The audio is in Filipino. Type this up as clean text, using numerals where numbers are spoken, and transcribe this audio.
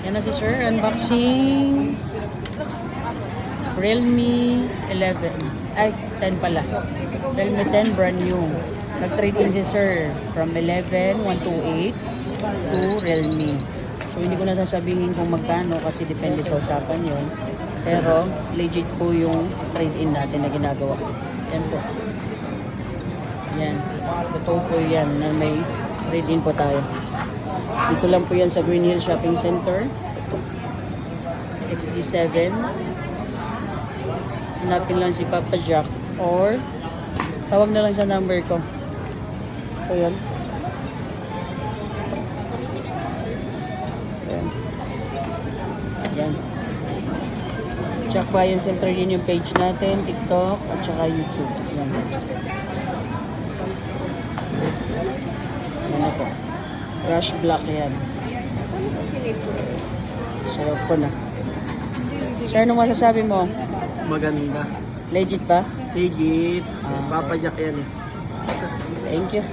Yan na si sir, unboxing. Realme 11. Ay, 10 pala. Realme 10 brand new. Nag-trade in si sir from 11, 128 to Realme. So, hindi ko na sasabihin kung magkano kasi depende sa usapan yon. Pero, legit po yung trade-in natin na ginagawa. Yan po. Yan. Totoo po yan na may trade-in po tayo. Dito lang po yan sa Green Hill Shopping Center. XD7. Hanapin lang si Papa Jack or tawag na lang sa number ko. Ito yan. Ayan. Ayan. Jack Buy and Center yun yung page natin, TikTok at saka YouTube. Ayan. Ayan na po. Brush black yan. Sarap po na. Sir, ano masasabi mo? Maganda. Legit ba? Legit. Papa Jack yan eh. Thank you.